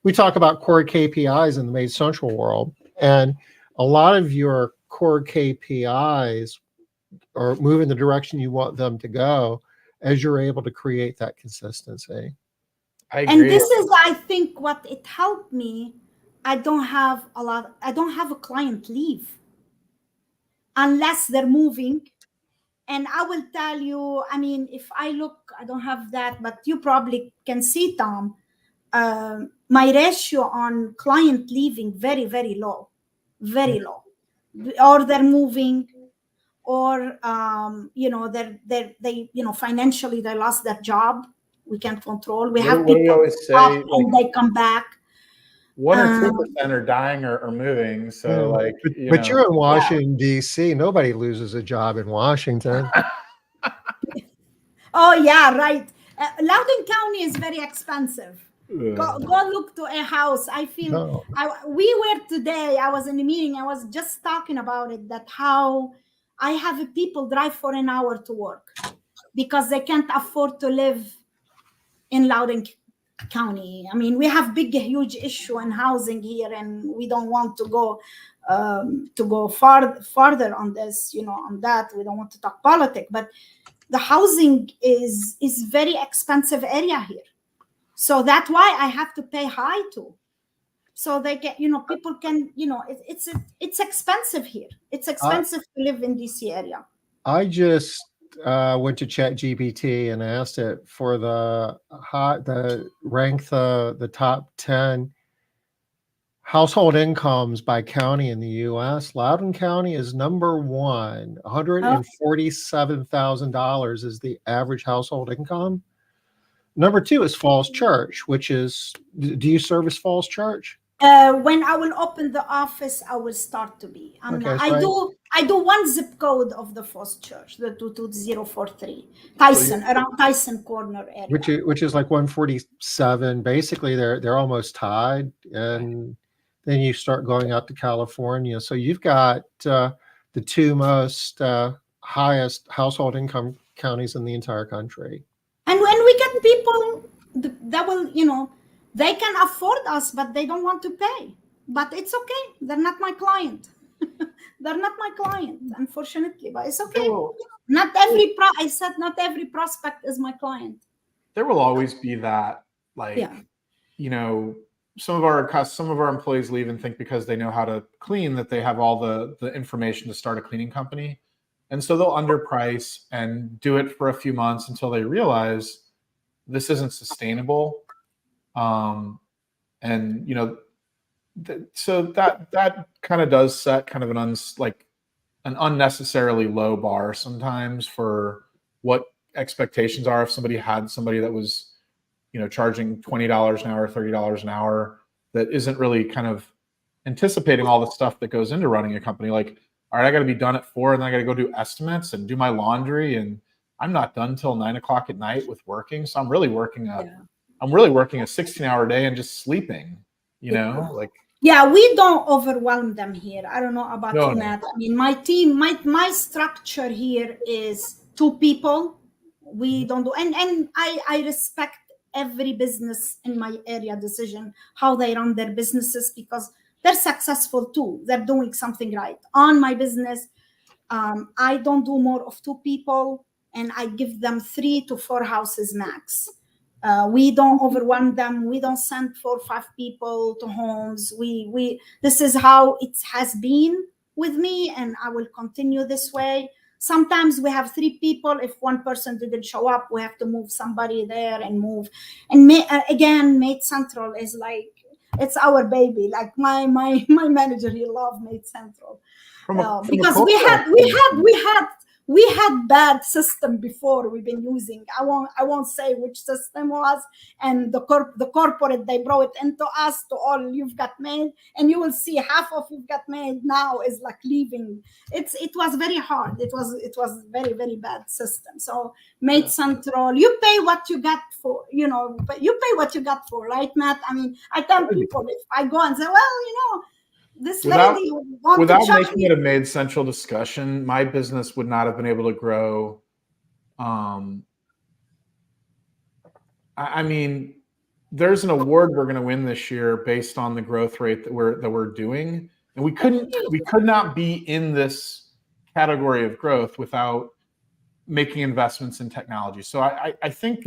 We talk about core KPIs in the Maids Central world, and a lot of your core KPIs are moving in the direction you want them to go as you're able to create that consistency. I agree. And this is, I think, what it helped me. I don't have a client leave unless they're moving. And I will tell you, I mean, if I look, I don't have that, but you probably can see, Tom, my ratio on client leaving, very, very low, very low. Or they're moving, or they financially they lost their job. We can't control. We have people always say, and they come back. 1 or 2% are dying or moving. So like, but you're in Washington, D.C. Nobody loses a job in Washington. Oh yeah, right. Loudoun County is very expensive. Go look to a house. I feel we were today. I was in a meeting. I was just talking about it. That how I have people drive for an hour to work because they can't afford to live in Loudoun County. I mean, we have huge issue in housing here, and we don't want to go farther on this. On that we don't want to talk politics, but the housing is very expensive area here. So that's why I have to pay high too. So they get, people can, it's expensive here. It's expensive to live in DC area. I just went to ChatGPT and asked it for the top 10 household incomes by county in the U.S. Loudoun County is number one. $147,000 is the average household income. Number two is Falls Church, which is, do you service Falls Church? When I will open the office, I will start to be. I do one zip code of the Falls Church, the 22043, Tyson, around Tyson Corner area. Which is like 147. Basically, they're almost tied, and then you start going out to California. So you've got the two most highest household income counties in the entire country. And when we get people that will, they can afford us, but they don't want to pay. But it's okay. They're not my client. They're not my client, unfortunately. But it's okay. Not every prospect is my client. There will always be that, some of our employees leave and think because they know how to clean that they have all the information to start a cleaning company. And so they'll underprice and do it for a few months until they realize this isn't sustainable. So that kind of does set kind of an unnecessarily low bar sometimes for what expectations are. If somebody had somebody that was, charging $20 an hour, $30 an hour, that isn't really kind of anticipating all the stuff that goes into running a company. Like, all right, I got to be done at 4, and then I got to go do estimates and do my laundry, and I'm not done till 9 o'clock at night with working. So I'm really working a 16-hour day and just sleeping. Yeah, we don't overwhelm them here. I don't know about you, Matt. I mean, my team, my structure here is 2 people. We don't do, and I respect every business in my area decision, how they run their businesses, because they're successful too. They're doing something right. On my business, I don't do more of 2 people, and I give them 3 to 4 houses max. We don't overwhelm them. We don't send 4 or 5 people to homes. This is how it has been with me, and I will continue this way. Sometimes we have 3 people. If one person didn't show up, we have to move somebody there and move. And again, Maids Central is like, it's our baby. Like my manager, he loved Maids Central because we had bad system before we've been using. I won't say which system was, and the corporate, they brought it into us to all You've Got Maid, and you will see half of You've Got Maid now is like leaving. It was very hard. It was very, very bad system. So Maids Central, you pay what you got for, but you pay what you got for, right, Matt? I mean, I tell people, if I go and say, well, this lady without making it a Maids Central discussion, my business would not have been able to grow. I mean, there's an award we're going to win this year based on the growth rate that we're doing, and we could not be in this category of growth without making investments in technology. So I think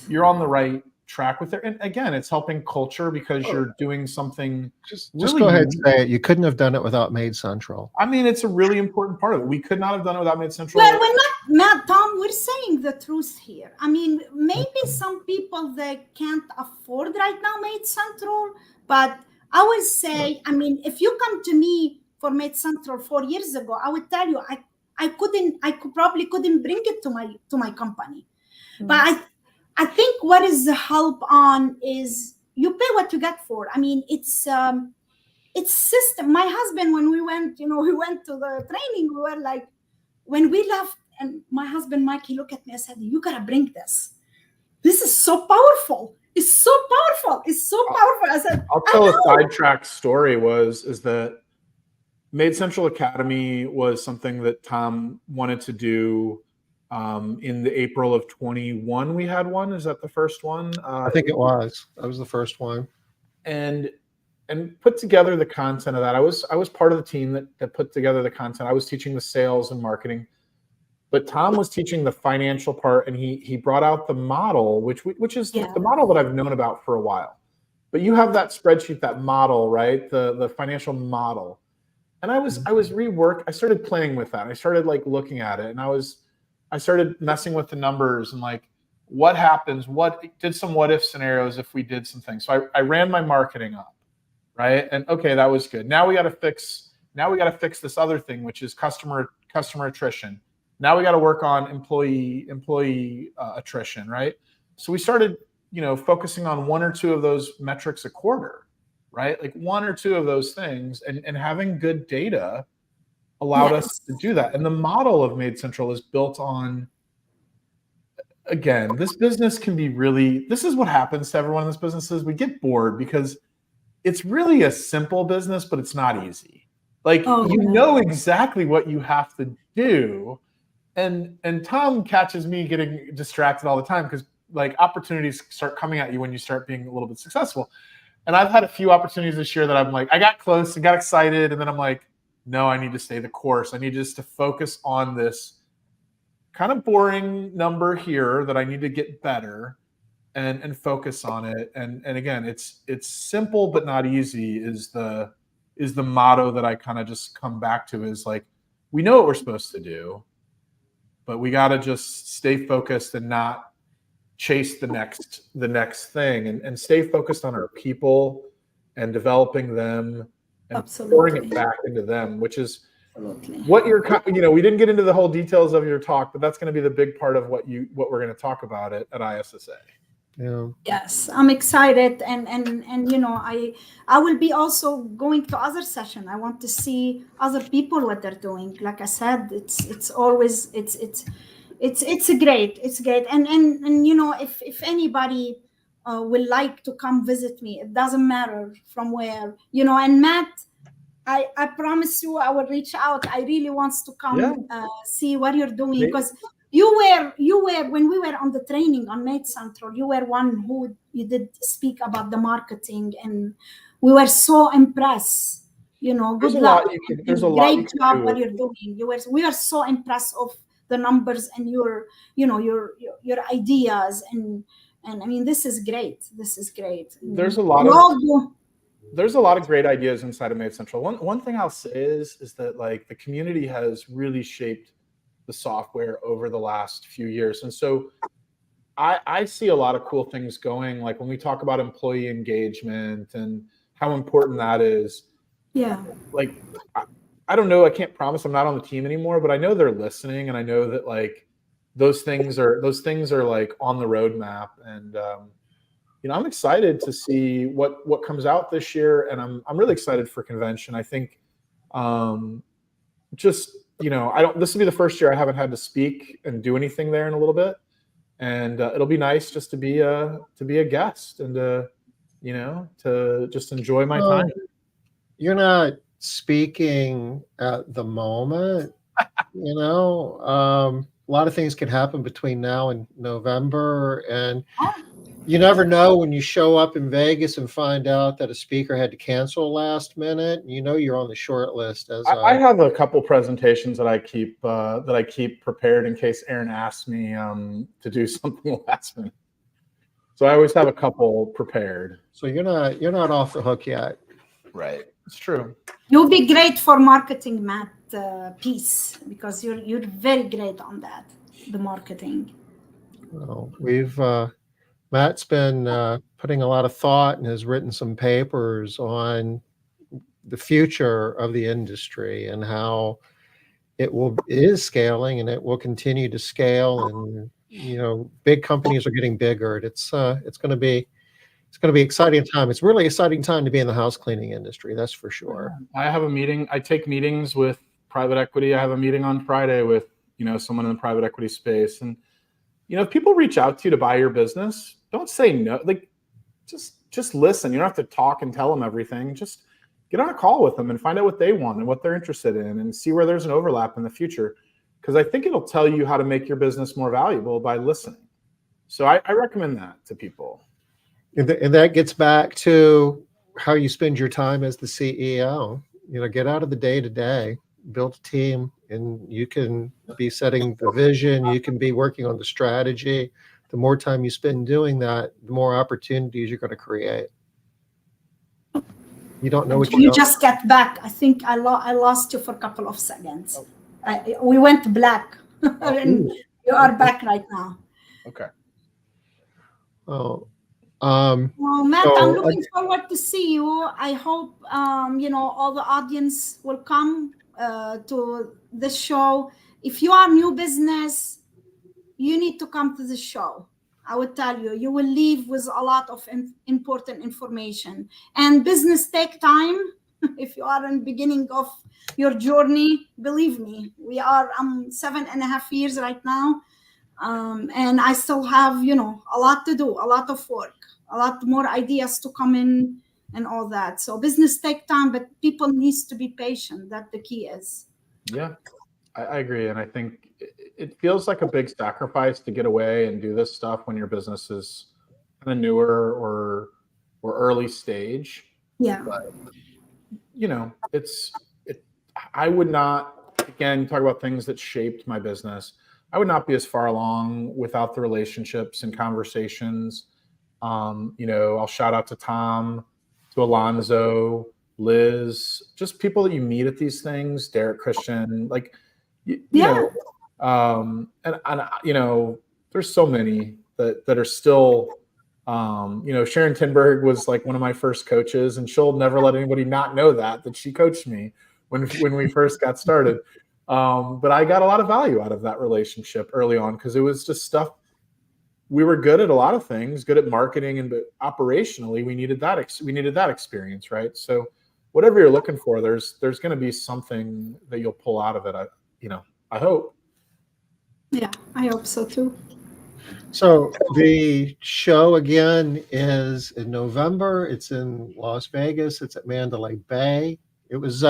you're on the right track with it. And again, it's helping culture because you're doing something. Just go ahead and say it. You couldn't have done it without Maids Central. I mean, it's a really important part of it. We could not have done it without Maids Central. Well, we're not, Matt, Tom, we're saying the truth here. I mean, maybe some people, they can't afford right now Maids Central, but I would say, I mean, if you come to me for Maids Central 4 years ago, I would tell you, I probably couldn't bring it to my company. But I think what is the help on is, you pay what you get for. I mean, it's system. My husband, when we went, we went to the training, we were like, when we left, and my husband, Mike, he looked at me and said, you got to bring this. This is so powerful. It's so powerful. It's so powerful. I said, I'll tell a sidetrack story is that Maids Central Academy was something that Tom wanted to do in the April of 21. We had one. Is that the first one? I think it was. That was the first one. And put together the content of that. I was part of the team that put together the content. I was teaching the sales and marketing, but Tom was teaching the financial part, and he brought out the model, which is the model that I've known about for a while. But you have that spreadsheet, that model, right? The financial model. And I started playing with that. I started like looking at it, and I started messing with the numbers and like, what happens? Did some what if scenarios if we did some things. So I ran my marketing up, right? And okay, that was good. Now we got to fix this other thing, which is customer attrition. Now we got to work on employee attrition, right? So we started, focusing on one or two of those metrics a quarter, right? Like one or two of those things, and having good data allowed us to do that. And the model of Maids Central is built on, again, this business can be this is what happens to everyone in this business is we get bored because it's really a simple business, but it's not easy. Like you know exactly what you have to do. And Tom catches me getting distracted all the time because like opportunities start coming at you when you start being a little bit successful. And I've had a few opportunities this year that I'm like, I got close and got excited. And then I'm like, no, I need to stay the course. I need just to focus on this kind of boring number here that I need to get better and focus on it. And again, it's simple, but not easy is the motto that I kind of just come back to is like, we know what we're supposed to do, but we got to just stay focused and not chase the next thing and stay focused on our people and developing them and pouring it back into them, which is what you're, we didn't get into the whole details of your talk, but that's going to be the big part of what we're going to talk about at ISSA. Yeah. Yes, I'm excited, and I will be also going to other session. I want to see other people what they're doing. Like I said, it's always great. It's great, and if anybody will like to come visit me, it doesn't matter from where, and Matt, I promise you I will reach out. I really wants to come see what you're doing, because you were when we were on the training on Maids Central, you were one who you did speak about the marketing, and we were so impressed. Good luck. There's a lot. Great job what you're doing. We are so impressed of the numbers and your ideas, and I mean, this is great. There's a lot of great ideas inside of Maids Central. One thing I'll say is that like the community has really shaped the software over the last few years. And so I see a lot of cool things going, like when we talk about employee engagement and how important that is. Yeah. Like, I don't know, I can't promise I'm not on the team anymore, but I know they're listening, and I know that like those things are like on the roadmap. And I'm excited to see what comes out this year, and I'm really excited for convention. I think this will be the first year I haven't had to speak and do anything there in a little bit, and it'll be nice just to be a guest and to just enjoy my time. You're not speaking at the moment. A lot of things can happen between now and November, and you never know when you show up in Vegas and find out that a speaker had to cancel last minute. You're on the short list. I have a couple presentations that I keep prepared in case Aaron asks me to do something last minute. So I always have a couple prepared. So you're not off the hook yet. Right. It's true. You'll be great for marketing, Matt, piece, because you're very great on that, the marketing. Well, Matt's been putting a lot of thought and has written some papers on the future of the industry and how it is scaling, and it will continue to scale. And big companies are getting bigger. It's going to It's going to be an exciting time. It's really exciting time to be in the house cleaning industry. That's for sure. I have a meeting. I take meetings with private equity. I have a meeting on Friday with, someone in the private equity space. And, if people reach out to you to buy your business, don't say no. Like, just listen. You don't have to talk and tell them everything. Just get on a call with them and find out what they want and what they're interested in and see where there's an overlap in the future. Because I think it'll tell you how to make your business more valuable by listening. So I recommend that to people. And that gets back to how you spend your time as the CEO. Get out of the day-to-day, build a team, and you can be setting the vision. You can be working on the strategy. The more time you spend doing that, the more opportunities you're going to create. You don't know what you just get back. I think I lost you for a couple of seconds. We went black. And you are back right now. Okay. Oh. Well, Matt, I'm looking forward to see you. I hope all the audience will come to the show. If you are new business, you need to come to the show. I would tell you, you will leave with a lot of important information. And business take time. If you are in the beginning of your journey, believe me, I'm 7.5 years right now. And I still have, a lot to do, a lot of work, a lot more ideas to come in and all that. So business take time, but people needs to be patient. That the key is. Yeah, I agree. And I think it feels like a big sacrifice to get away and do this stuff when your business is kind of newer or early stage. Yeah. But, I would not, again, talk about things that shaped my business. I would not be as far along without the relationships and conversations. I'll shout out to Tom, to Alonzo, Liz, just people that you meet at these things, Derek Christian, like, and there's so many that are still, Sharon Tinberg was like one of my first coaches, and she'll never let anybody not know that she coached me when we first got started. But I got a lot of value out of that relationship early on because it was just stuff. We were good at a lot of things, good at marketing, but operationally we needed that experience, right? So whatever you're looking for, there's going to be something that you'll pull out of it. I hope. Yeah, I hope so too. So the show again is in November. It's in Las Vegas. It's at Mandalay Bay. It was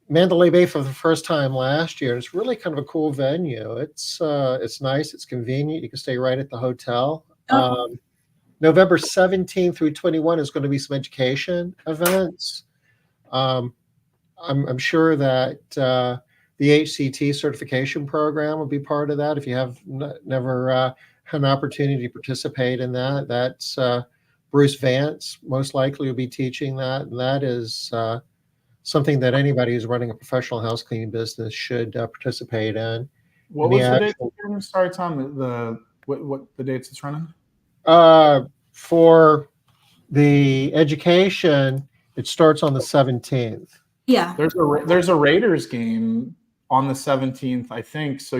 Mandalay Bay for the first time last year. It's really kind of a cool venue. It's nice. It's convenient. You can stay right at the hotel. November 17th through 21 is going to be some education events. I'm sure that the HCT certification program will be part of that. If you have never had an opportunity to participate in that, that's Bruce Vance most likely will be teaching that. And that is something that anybody who's running a professional house cleaning business should participate in. What was the date? Sorry, Tom. What the dates it's running? For the education, it starts on the 17th. Yeah. There's a Raiders game on the 17th, I think. So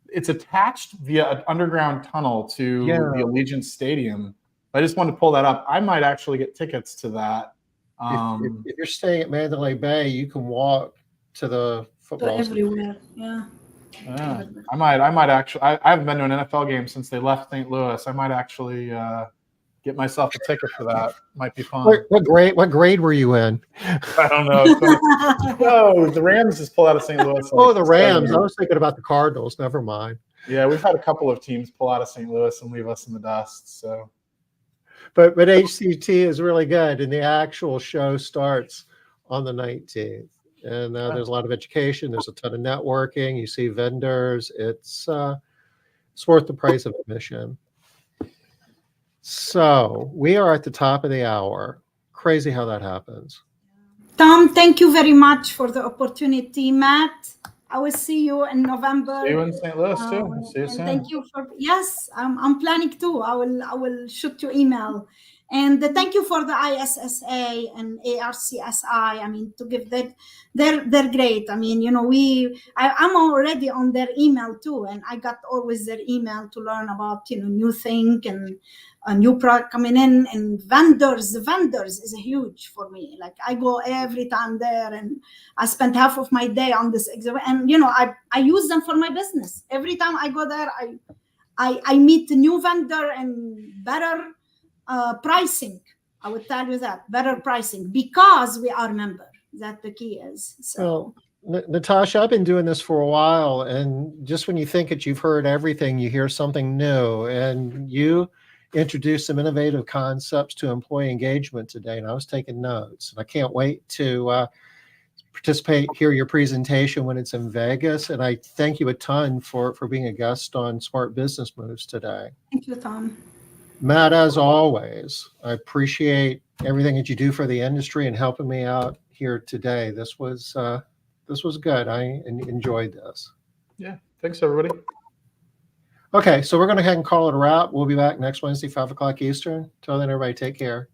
it's attached via an underground tunnel to the Allegiant Stadium. I just wanted to pull that up. I might actually get tickets to that. If you're staying at Mandalay Bay, you can walk to the football everywhere. Yeah. I might actually. I haven't been to an NFL game since they left St. Louis. I might actually get myself a ticket for that. Might be fun. What grade were you in? I don't know. No, the Rams just pulled out of St. Louis. The Rams. I was thinking about the Cardinals. Never mind. Yeah, we've had a couple of teams pull out of St. Louis and leave us in the dust. So, but HCT is really good, and the actual show starts on the 19th. And there's a lot of education. There's a ton of networking. You see vendors. It's worth the price of admission. So we are at the top of the hour. Crazy how that happens. Tom, thank you very much for the opportunity. Matt, I will see you in November. See you in St. Louis too. See you soon. Thank you for I'm planning to. I will shoot you email. And thank you for the ISSA and ARCSI. I mean, to give that, they're great. I mean, you know, I'm already on their email too, and I got always their email to learn about, you know, new thing and a new product coming in, and vendors. The vendors is huge for me. Like I go every time there, and I spend half of my day on this exhibit, and you know, I use them for my business. Every time I go there, I meet a new vendor and better pricing. I would tell you that better pricing because we are member. That the key is. So, well, Natasha, I've been doing this for a while, and just when you think that you've heard everything, you hear something new, and you introduced some innovative concepts to employee engagement today, and I was taking notes. And I can't wait to participate, hear your presentation when it's in Vegas. And I thank you a ton for being a guest on Smart Business Moves today. Thank you, Tom. Matt, as always, I appreciate everything that you do for the industry and helping me out here today. This was good. I enjoyed this. Yeah. Thanks, everybody. Okay, so we're going to go ahead and call it a wrap. We'll be back next Wednesday, 5 o'clock Eastern. Till then, everybody take care.